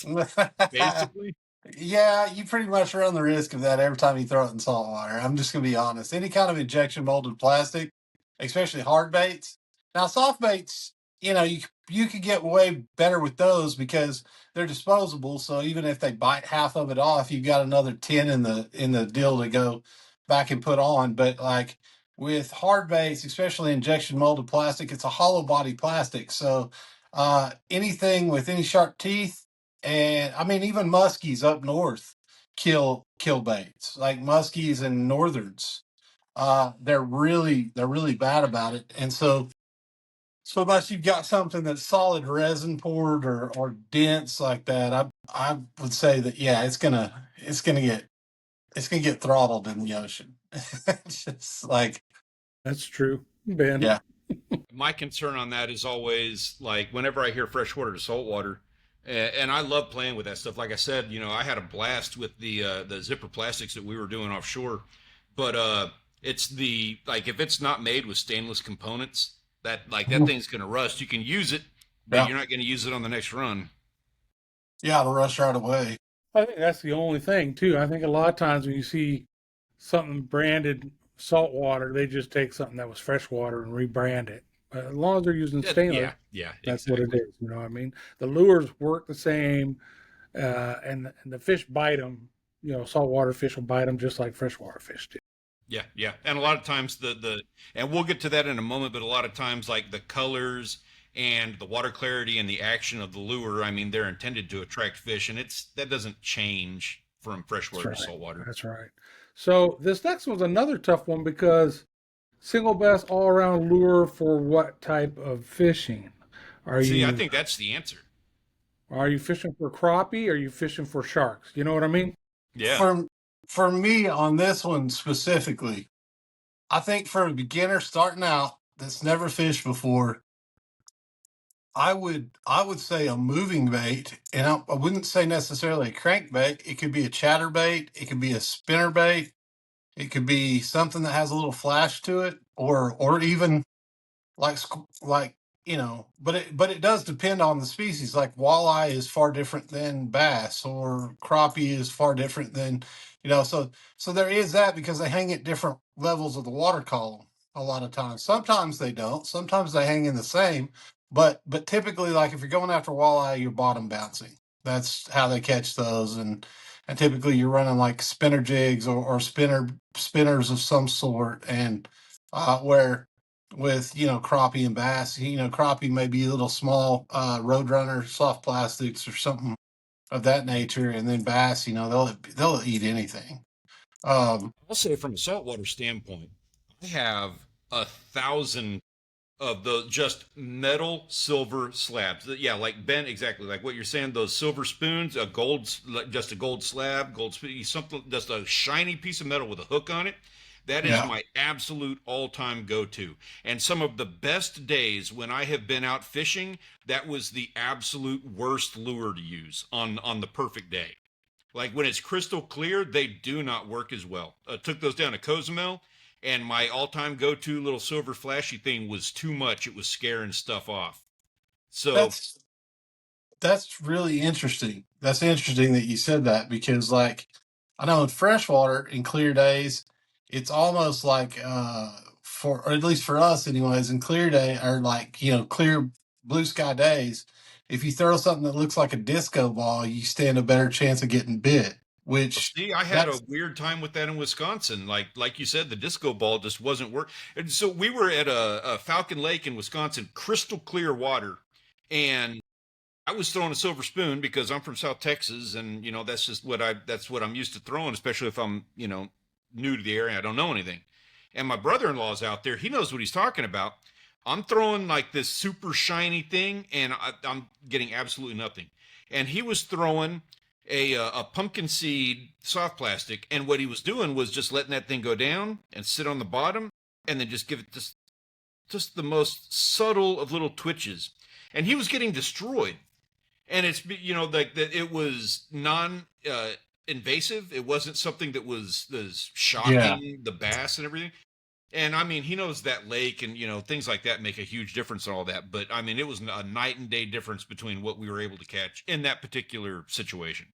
basically. Yeah, you pretty much run the risk of that every time you throw it in salt water. I'm just gonna be honest. Any kind of injection molded plastic, especially hard baits. Now, soft baits, you could get way better with those because they're disposable. So even if they bite half of it off, you've got another 10 in the deal to go back and put on. But like with hard baits, especially injection molded plastic, it's a hollow body plastic. So anything with any sharp teeth, and I mean, even muskies up north kill baits, like muskies and northerns. They're really bad about it. And so unless you've got something that's solid resin poured or dense like that, I would say that yeah, it's gonna get throttled in the ocean. It's just like That's true, Ben. yeah. My concern on that is always like whenever I hear freshwater to saltwater, and I love playing with that stuff. Like I said, I had a blast with the zipper plastics that we were doing offshore, but it's the like if it's not made with stainless components, that thing's gonna rust. You can use it, but Yeah. you're not gonna use it on the next run. Yeah, it'll rush right away. I think that's the only thing too. I think a lot of times when you see something branded saltwater, they just take something that was freshwater and rebrand it. But as long as they're using stainless, Yeah, yeah, that's what it exactly. is. You know what I mean? The lures work the same, and the fish bite them. You know, saltwater fish will bite them just like freshwater fish do. Yeah, yeah. And a lot of times the and we'll get to that in a moment, but a lot of times like the colors and the water clarity and the action of the lure, I mean, they're intended to attract fish and it's that doesn't change from That's freshwater to right. saltwater. That's right. So this next one's another tough one because single bass all around lure for what type of fishing? Are See, I you think that's the answer. are you fishing for crappie? Or are you fishing for sharks? You know what I mean? Yeah. For for me on this one specifically, I think for a beginner starting out that's never fished before, I would say a moving bait, and I wouldn't say necessarily a crankbait. It could be a chatterbait, it could be a spinner bait, it could be something that has a little flash to it, or even like but it does depend on the species. Like walleye is far different than bass, or crappie is far different than so there is that, because they hang at different levels of the water column a lot of times. Sometimes they don't, sometimes they hang in the same, but typically, like if you're going after walleye, you're bottom bouncing. That's how they catch those. And typically you're running like spinner jigs, or spinners of some sort. And where with crappie and bass, crappie may be a little small roadrunner soft plastics or something of that nature. And then bass, they'll eat anything. I'll say from a saltwater standpoint, I have 1,000 of the just metal silver slabs. Yeah, like Ben, exactly like what you're saying. Those silver spoons, a gold, just a gold slab, gold spoon, something, just a shiny piece of metal with a hook on it. That is Yeah. my absolute all-time go-to. And some of the best days when I have been out fishing, that was the absolute worst lure to use on the perfect day. Like when it's crystal clear, they do not work as well. Took those down to Cozumel, and my all-time go-to little silver flashy thing was too much. It was scaring stuff off. So that's That's really interesting. That's interesting that you said that, because, like, I know in freshwater, in clear days, it's almost like, or at least for us, anyways, in clear day, or like, clear blue sky days, if you throw something that looks like a disco ball, you stand a better chance of getting bit, well, which see, I had a that's, weird time with that in Wisconsin. Like you said, the disco ball just wasn't work. And so we were at a Falcon Lake in Wisconsin, crystal clear water, and I was throwing a silver spoon because I'm from South Texas, and that's just that's what I'm used to throwing, especially if I'm new to the area, I don't know anything. And my brother-in-law's out there; he knows what he's talking about. I'm throwing like this super shiny thing, and I'm getting absolutely nothing. And he was throwing a pumpkin seed soft plastic, and what he was doing was just letting that thing go down and sit on the bottom, and then just give it just the most subtle of little twitches, and he was getting destroyed. And it's like that it was non invasive. It wasn't something that was yeah. shocking the bass and everything. And I mean, he knows that lake and, things like that make a huge difference and all that. But I mean, it was a night and day difference between what we were able to catch in that particular situation.